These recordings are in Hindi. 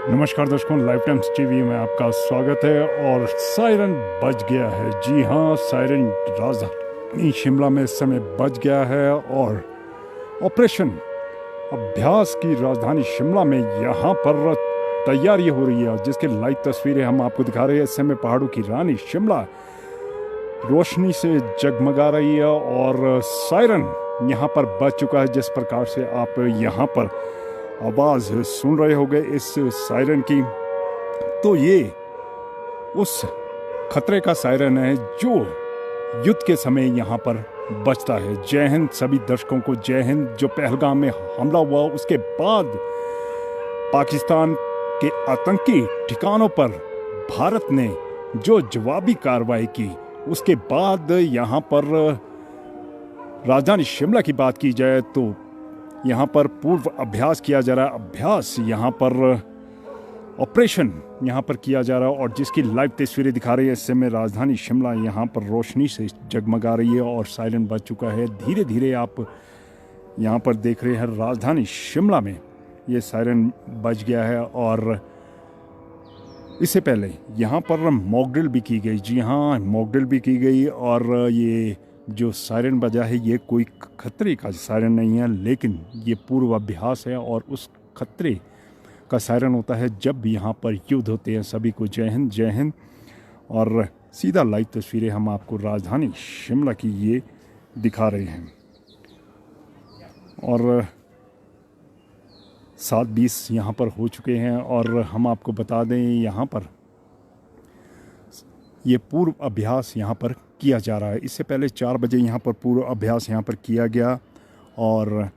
नमस्कार दर्शकों, लाइफ टाइम्स टीवी में आपका स्वागत है। और सायरन बज गया है। जी हाँ, सायरन राजधानी शिमला में इस समय बज गया है और ऑपरेशन अभ्यास की राजधानी शिमला में यहाँ पर तैयारी हो रही है, जिसकी लाइव तस्वीरें हम आपको दिखा रहे हैं। इस समय पहाड़ों की रानी शिमला रोशनी से जगमगा रही है और सायरन यहाँ पर बज चुका है। जिस प्रकार से आप यहाँ पर आवाज़ सुन रहे होंगे इस सायरन की, तो ये उस खतरे का सायरन है जो युद्ध के समय यहाँ पर बजता है। जय हिंद सभी दर्शकों को, जय हिंद। जो पहलगाम में हमला हुआ उसके बाद पाकिस्तान के आतंकी ठिकानों पर भारत ने जो जवाबी कार्रवाई की, उसके बाद यहाँ पर राजधानी शिमला की बात की जाए तो यहाँ पर पूर्व अभ्यास किया जा रहा है। अभ्यास यहाँ पर ऑपरेशन यहाँ पर किया जा रहा है और जिसकी लाइव तस्वीरें दिखा रही है। इस समय राजधानी शिमला यहाँ पर रोशनी से जगमगा रही है और सायरन बज चुका है। धीरे धीरे आप यहाँ पर देख रहे हैं राजधानी शिमला में ये सायरन बज गया है। और इससे पहले यहाँ पर मॉक ड्रिल भी की गई। जी हाँ, मॉक ड्रिल भी की गई। और ये जो सायरन बजा है ये कोई खतरे का सायरन नहीं है, लेकिन ये पूर्व अभ्यास है और उस खतरे का सायरन होता है जब भी यहाँ पर युद्ध होते हैं। सभी को जय हिंद, जय हिंद। और सीधा लाइव तस्वीरें हम आपको राजधानी शिमला की ये दिखा रहे हैं। और 7:20 यहाँ पर हो चुके हैं और हम आपको बता दें यहाँ पर ये पूर्व अभ्यास यहाँ पर किया जा रहा है। इससे पहले 4 बजे यहाँ पर पूर्व अभ्यास यहाँ पर किया गया और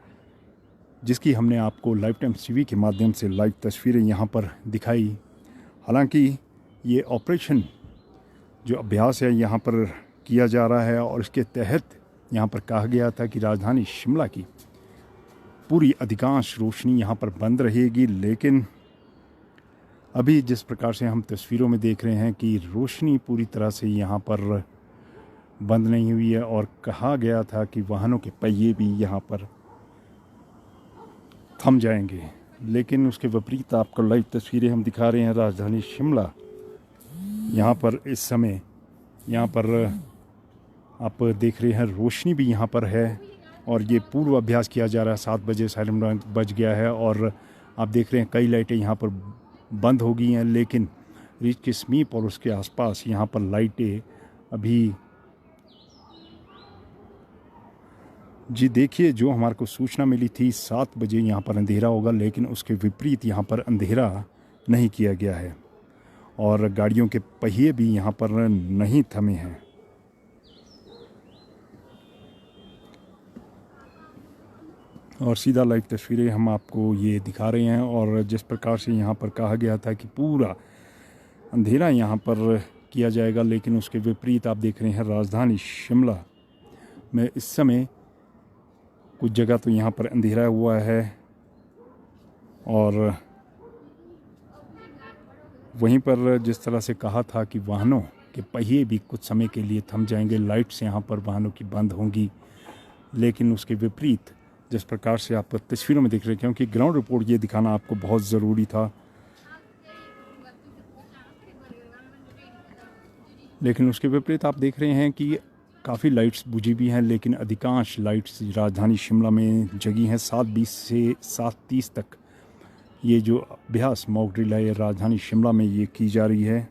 जिसकी हमने आपको लाइफ टाइम टीवी के माध्यम से लाइव तस्वीरें यहाँ पर दिखाई। हालांकि ये ऑपरेशन जो अभ्यास है यहाँ पर किया जा रहा है और इसके तहत यहाँ पर कहा गया था कि राजधानी शिमला की पूरी अधिकांश रोशनी यहाँ पर बंद रहेगी, लेकिन अभी जिस प्रकार से हम तस्वीरों में देख रहे हैं कि रोशनी पूरी तरह से यहाँ पर बंद नहीं हुई है। और कहा गया था कि वाहनों के पहिए भी यहाँ पर थम जाएंगे, लेकिन उसके विपरीत आपको लाइव तस्वीरें हम दिखा रहे हैं। राजधानी शिमला यहाँ पर इस समय यहाँ पर आप देख रहे हैं रोशनी भी यहाँ पर है और ये पूर्व अभ्यास किया जा रहा है। 7 बजे सायरन बज गया है और आप देख रहे हैं कई लाइटें यहाँ पर बंद हो गई हैं, लेकिन रिच के समीप और उसके आसपास यहाँ पर लाइटें अभी। जी देखिए, जो हमारे को सूचना मिली थी 7 बजे यहाँ पर अंधेरा होगा, लेकिन उसके विपरीत यहाँ पर अंधेरा नहीं किया गया है और गाड़ियों के पहिए भी यहाँ पर नहीं थमे हैं। और सीधा लाइव तस्वीरें हम आपको ये दिखा रहे हैं और जिस प्रकार से यहाँ पर कहा गया था कि पूरा अंधेरा यहाँ पर किया जाएगा, लेकिन उसके विपरीत आप देख रहे हैं राजधानी शिमला में इस समय कुछ जगह तो यहाँ पर अंधेरा हुआ है और वहीं पर जिस तरह से कहा था कि वाहनों के पहिए भी कुछ समय के लिए थम जाएंगे, लाइट्स यहाँ पर वाहनों की बंद होंगी, लेकिन उसके विपरीत जिस प्रकार से आप तस्वीरों में देख रहे हैं, क्योंकि ग्राउंड रिपोर्ट ये दिखाना आपको बहुत ज़रूरी था, लेकिन उसके विपरीत आप देख रहे हैं कि काफ़ी लाइट्स बुझी भी हैं, लेकिन अधिकांश लाइट्स राजधानी शिमला में जगी हैं। 7:20 से 7:30 तक ये जो अभ्यास मॉक ड्रिल है ये राजधानी शिमला में ये की जा रही है,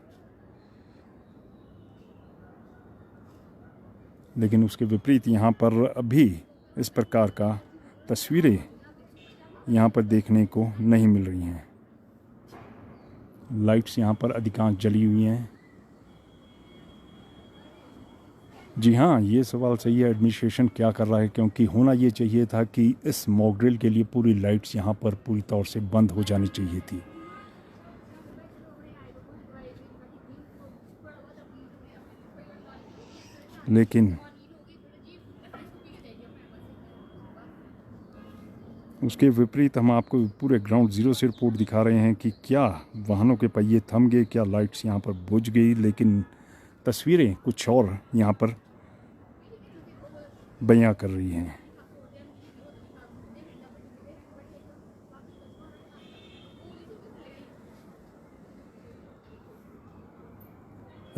लेकिन उसके विपरीत यहाँ पर अभी इस प्रकार का तस्वीरें यहाँ पर देखने को नहीं मिल रही हैं। लाइट्स यहाँ पर अधिकांश जली हुई हैं। जी हाँ, ये सवाल सही है, एडमिनिस्ट्रेशन क्या कर रहा है, क्योंकि होना ये चाहिए था कि इस मॉक ड्रिल के लिए पूरी लाइट्स यहाँ पर पूरी तौर से बंद हो जानी चाहिए थी। लेकिन उसके विपरीत हम आपको पूरे ग्राउंड ज़ीरो से रिपोर्ट दिखा रहे हैं कि क्या वाहनों के पहिए थम गए, क्या लाइट्स यहाँ पर बुझ गई, लेकिन तस्वीरें कुछ और यहाँ पर बयां कर रही हैं।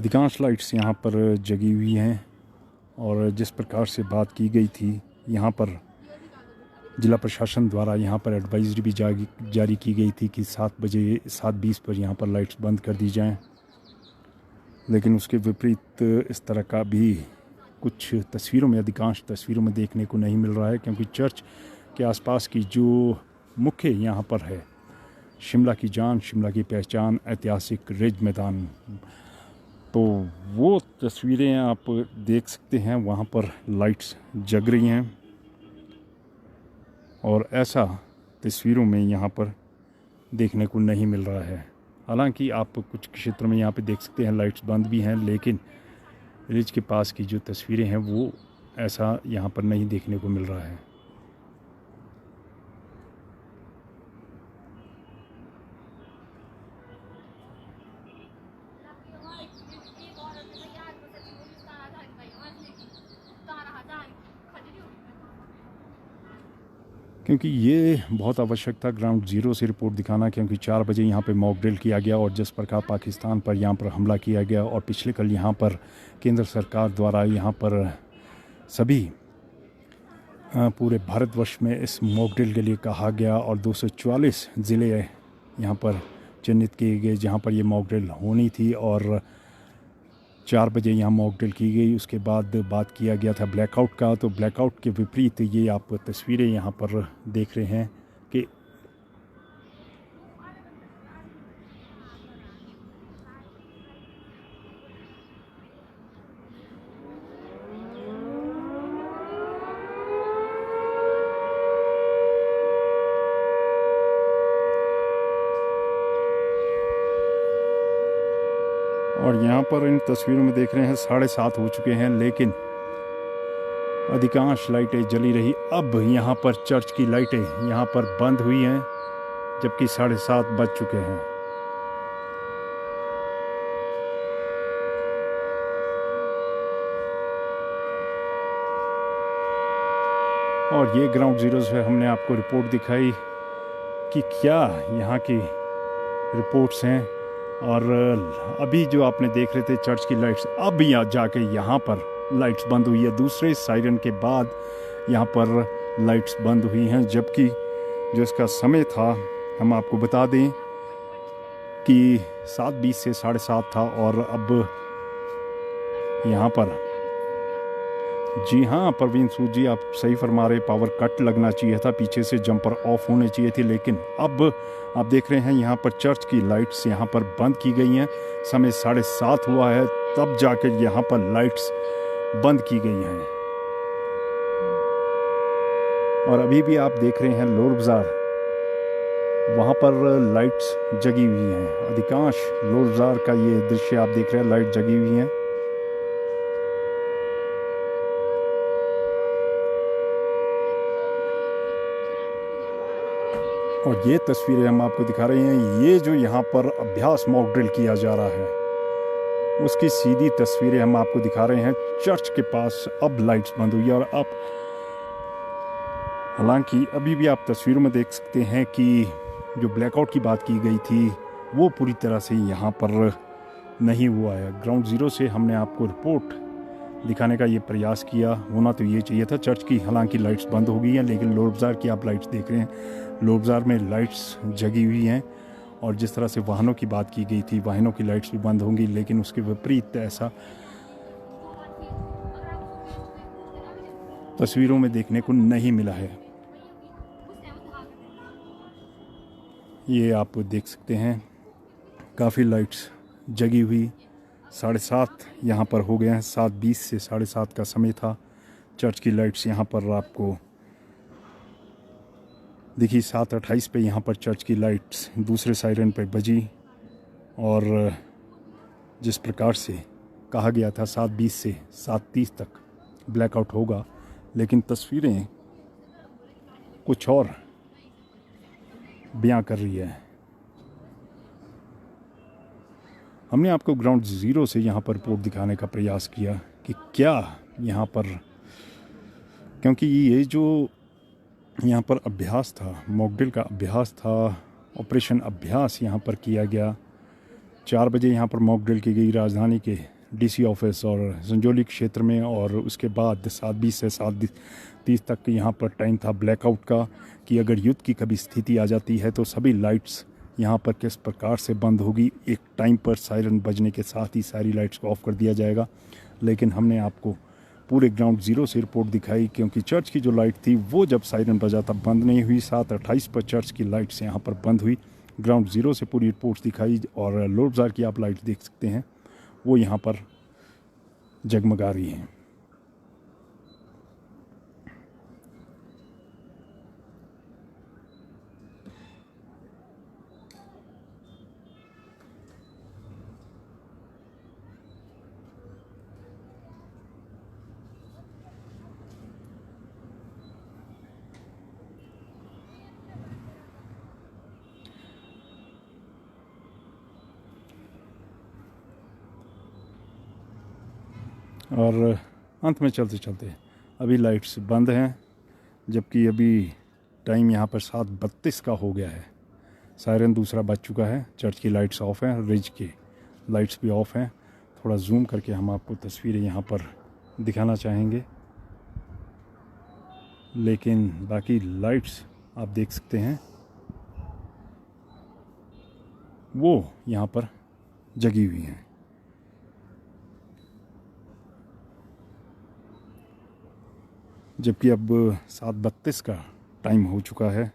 अधिकांश लाइट्स यहाँ पर जगी हुई हैं और जिस प्रकार से बात की गई थी, यहाँ पर जिला प्रशासन द्वारा यहाँ पर एडवाइजरी भी जारी की गई थी कि 7:20 पर यहाँ पर लाइट्स बंद कर दी जाएं, लेकिन उसके विपरीत इस तरह का भी कुछ तस्वीरों में, अधिकांश तस्वीरों में देखने को नहीं मिल रहा है, क्योंकि चर्च के आसपास की जो मुख्य यहाँ पर है, शिमला की जान, शिमला की पहचान, ऐतिहासिक रिज मैदान, तो वो तस्वीरें आप देख सकते हैं। वहाँ पर लाइट्स जग रही हैं और ऐसा तस्वीरों में यहाँ पर देखने को नहीं मिल रहा है। हालांकि आप कुछ क्षेत्रों में यहाँ पे देख सकते हैं लाइट्स बंद भी हैं, लेकिन रिज के पास की जो तस्वीरें हैं वो ऐसा यहाँ पर नहीं देखने को मिल रहा है। क्योंकि ये बहुत आवश्यक था ग्राउंड ज़ीरो से रिपोर्ट दिखाना, क्योंकि 4 बजे यहाँ पे मॉक ड्रिल किया गया और जिस प्रकार पाकिस्तान पर यहाँ पर हमला किया गया और पिछले कल यहाँ पर केंद्र सरकार द्वारा यहाँ पर सभी पूरे भारतवर्ष में इस मॉक ड्रिल के लिए कहा गया और 244 ज़िले यहाँ पर चिन्हित किए गए जहाँ पर ये मॉक ड्रिल होनी थी और 4 बजे यहाँ मॉक ड्रिल की गई। उसके बाद बात किया गया था ब्लैकआउट का, तो ब्लैकआउट के विपरीत ये आप तस्वीरें यहाँ पर देख रहे हैं कि और यहाँ पर इन तस्वीरों में देख रहे हैं 7:30 हो चुके हैं, लेकिन अधिकांश लाइटें जली रही। अब यहाँ पर चर्च की लाइटें यहाँ पर बंद हुई हैं, जबकि 7:30 बज चुके हैं। और ये ग्राउंड ज़ीरो से हमने आपको रिपोर्ट दिखाई कि क्या यहाँ की रिपोर्ट्स हैं। और अभी जो आपने देख रहे थे चर्च की लाइट्स, अब जाके यहाँ पर लाइट्स बंद हुई है। दूसरे सायरन के बाद यहाँ पर लाइट्स बंद हुई हैं, जबकि जो इसका समय था हम आपको बता दें कि 7:20 से 7:30 था और अब यहाँ पर, जी हाँ परवीन सूद जी आप सही फरमा रहे, पावर कट लगना चाहिए था, पीछे से जंपर ऑफ होने चाहिए थे, लेकिन अब आप देख रहे हैं यहाँ पर चर्च की लाइट्स यहाँ पर बंद की गई हैं। समय 7:30 हुआ है तब जाकर यहाँ पर लाइट्स बंद की गई हैं। और अभी भी आप देख रहे हैं लोर बाज़ार, वहाँ पर लाइट्स जगी हुई हैं। अधिकांश लोर बाज़ार का ये दृश्य आप देख रहे हैं, लाइट जगी हुई हैं। और ये तस्वीरें हम आपको दिखा रहे हैं, ये जो यहाँ पर अभ्यास मॉक ड्रिल किया जा रहा है उसकी सीधी तस्वीरें हम आपको दिखा रहे हैं। चर्च के पास अब लाइट्स बंद हुई है और अब हालांकि अभी भी आप तस्वीरों में देख सकते हैं कि जो ब्लैकआउट की बात की गई थी वो पूरी तरह से यहाँ पर नहीं हुआ है। ग्राउंड ज़ीरो से हमने आपको रिपोर्ट दिखाने का ये प्रयास किया, होना तो ये चाहिए था। चर्च की हालांकि लाइट्स बंद हो गई हैं, लेकिन लोर बाज़ार की आप लाइट्स देख रहे हैं, लोर बाज़ार में लाइट्स जगी हुई हैं। और जिस तरह से वाहनों की बात की गई थी, वाहनों की लाइट्स भी बंद होंगी, लेकिन उसके विपरीत ऐसा तस्वीरों में देखने को नहीं मिला है। ये आप देख सकते हैं काफ़ी लाइट्स जगी हुई। 7:30 यहाँ पर हो गए हैं, 7:20 से 7:30 का समय था। चर्च की लाइट्स यहाँ पर आपको देखिए 7:28 पे यहाँ पर चर्च की लाइट्स दूसरे सायरन पे बजी और जिस प्रकार से कहा गया था 7:20 से 7:30 तक ब्लैकआउट होगा, लेकिन तस्वीरें कुछ और बयां कर रही है। हमने आपको ग्राउंड ज़ीरो से यहाँ पर रिपोर्ट दिखाने का प्रयास किया कि क्या यहाँ पर, क्योंकि ये जो यहाँ पर अभ्यास था, मॉक ड्रिल का अभ्यास था, ऑपरेशन अभ्यास यहाँ पर किया गया। 4 बजे यहाँ पर मॉक ड्रिल की गई राजधानी के डीसी ऑफिस और संजौली क्षेत्र में, और उसके बाद 7:20 से 7:30 तक यहाँ पर टाइम था ब्लैकआउट का, कि अगर युद्ध की कभी स्थिति आ जाती है तो सभी लाइट्स यहाँ पर किस प्रकार से बंद होगी। एक टाइम पर सायरन बजने के साथ ही सारी लाइट्स को ऑफ कर दिया जाएगा। लेकिन हमने आपको पूरे ग्राउंड ज़ीरो से रिपोर्ट दिखाई, क्योंकि चर्च की जो लाइट थी वो जब सायरन बजा तब बंद नहीं हुई। 7:28 पर चर्च की लाइट्स यहाँ पर बंद हुई। ग्राउंड ज़ीरो से पूरी रिपोर्ट्स दिखाई, और लोड बाज़ार की आप लाइट देख सकते हैं वो यहाँ पर जगमगा रही हैं। और अंत में चलते चलते अभी लाइट्स बंद हैं, जबकि अभी टाइम यहाँ पर 7:32 का हो गया है। सायरन दूसरा बज चुका है। चर्च की लाइट्स ऑफ हैं, रिज की लाइट्स भी ऑफ हैं। थोड़ा जूम करके हम आपको तस्वीरें यहाँ पर दिखाना चाहेंगे, लेकिन बाकी लाइट्स आप देख सकते हैं वो यहाँ पर जगी हुई हैं। जबकि अब 7:32 का टाइम हो चुका है,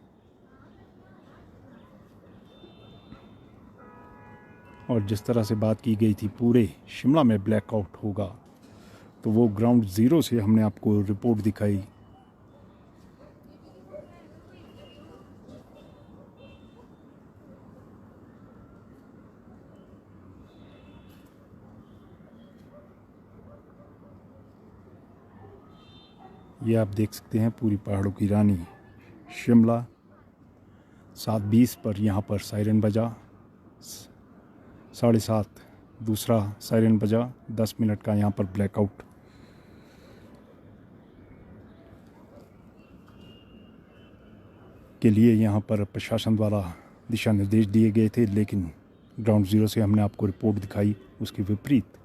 और जिस तरह से बात की गई थी पूरे शिमला में ब्लैकआउट होगा, तो वो ग्राउंड ज़ीरो से हमने आपको रिपोर्ट दिखाई। ये आप देख सकते हैं पूरी पहाड़ों की रानी शिमला। 7:20 पर यहाँ पर सायरन बजा, 7:30 दूसरा सायरन बजा, 10 मिनट का यहाँ पर ब्लैकआउट। के लिए यहाँ पर प्रशासन द्वारा दिशा निर्देश दिए गए थे, लेकिन ग्राउंड ज़ीरो से हमने आपको रिपोर्ट दिखाई उसके विपरीत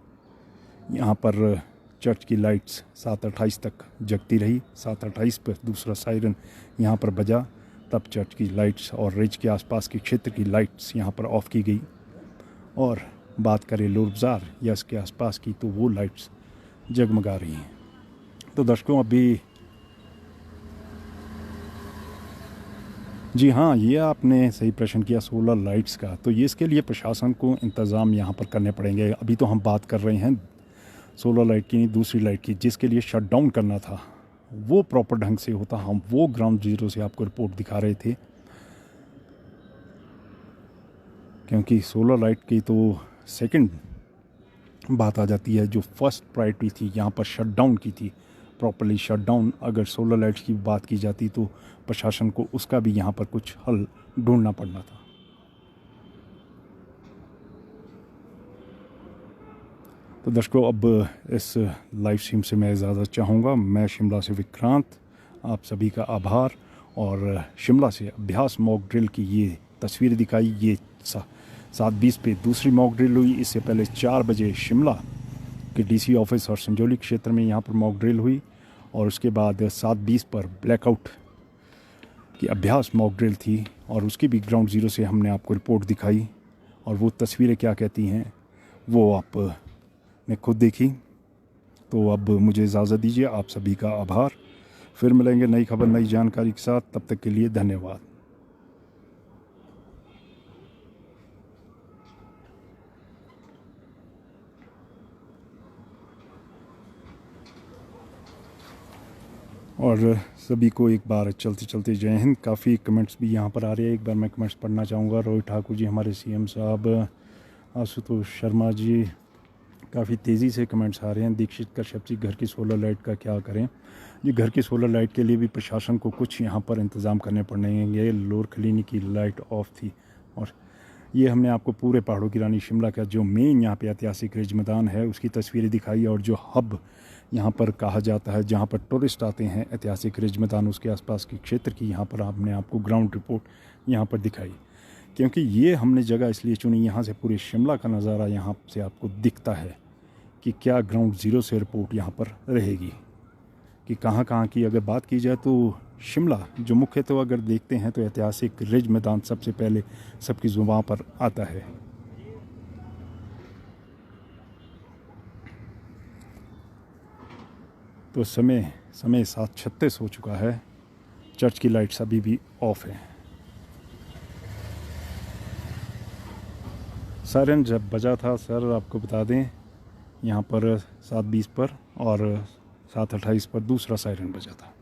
यहाँ पर चर्च की लाइट्स 7:28 तक जगती रही। 7:28 पर दूसरा सायरन यहाँ पर बजा, तब चर्च की लाइट्स और रिज के आसपास के क्षेत्र की लाइट्स यहाँ पर ऑफ की गई। और बात करें लोड बाज़ार या इसके आसपास की, तो वो लाइट्स जगमगा रही हैं। तो दर्शकों, अभी जी हाँ, ये आपने सही प्रश्न किया सोलर लाइट्स का। तो ये इसके लिए प्रशासन को इंतज़ाम यहाँ पर करने पड़ेंगे। अभी तो हम बात कर रहे हैं सोलर लाइट की, दूसरी लाइट की, जिसके लिए शट डाउन करना था वो प्रॉपर ढंग से होता, हम वो ग्राउंड ज़ीरो से आपको रिपोर्ट दिखा रहे थे। क्योंकि सोलर लाइट की तो सेकंड बात आ जाती है, जो फर्स्ट प्रायोरिटी थी यहाँ पर शट डाउन की थी, प्रॉपर्ली शट डाउन। अगर सोलर लाइट्स की बात की जाती तो प्रशासन को उसका भी यहाँ पर कुछ हल ढूंढना पड़ना था। तो दर्शकों, अब इस लाइव स्ट्रीम से मैं इजाज़त चाहूँगा। मैं शिमला से विक्रांत, आप सभी का आभार। और शिमला से अभ्यास मॉक ड्रिल की ये तस्वीर दिखाई। ये 7:20 पे दूसरी मॉक ड्रिल हुई। इससे पहले 4 बजे शिमला के डीसी ऑफिस और संजौली क्षेत्र में यहाँ पर मॉक ड्रिल हुई, और उसके बाद 7:20 पर ब्लैकआउट की अभ्यास मॉक ड्रिल थी, और उसकी भी ग्राउंड ज़ीरो से हमने आपको रिपोर्ट दिखाई। और वो तस्वीरें क्या कहती हैं वो आपने खुद देखी। तो अब मुझे इजाज़त दीजिए, आप सभी का आभार। फिर मिलेंगे नई खबर नई जानकारी के साथ, तब तक के लिए धन्यवाद। और सभी को एक बार चलते चलते जय हिंद। काफ़ी कमेंट्स भी यहाँ पर आ रहे हैं, एक बार मैं कमेंट्स पढ़ना चाहूँगा। रोहित ठाकुर जी, हमारे सीएम साहब, आशुतोष शर्मा जी, काफ़ी तेज़ी से कमेंट्स आ रहे हैं। दीक्षित कश्यप जी, घर की सोलर लाइट का क्या करें? ये घर की सोलर लाइट के लिए भी प्रशासन को कुछ यहाँ पर इंतज़ाम करने पड़ेंगे। लोअर खलीनी की लाइट ऑफ थी, और ये हमने आपको पूरे पहाड़ों की रानी शिमला का जो मेन यहाँ पे ऐतिहासिक रिज मैदान है उसकी तस्वीरें दिखाई, और जो हब यहाँ पर कहा जाता है जहाँ पर टूरिस्ट आते हैं ऐतिहासिक रिज मैदान, उसके आसपास के क्षेत्र की यहाँ पर हमने आपको ग्राउंड रिपोर्ट यहाँ पर दिखाई। क्योंकि ये हमने जगह इसलिए चुनी, यहाँ से पूरे शिमला का नज़ारा यहाँ से आपको दिखता है कि क्या ग्राउंड ज़ीरो से रिपोर्ट यहाँ पर रहेगी, कि कहाँ कहाँ की अगर बात की जाए तो शिमला जो मुख्य तो अगर देखते हैं तो ऐतिहासिक रिज मैदान सबसे पहले सबकी ज़ुबान पर आता है। तो समय 7:36 हो चुका है। चर्च की लाइट्स अभी भी ऑफ है। सायरन जब बजा था सर, आपको बता दें, यहाँ पर 7:20 पर और 7:28 पर दूसरा सायरन बजा था।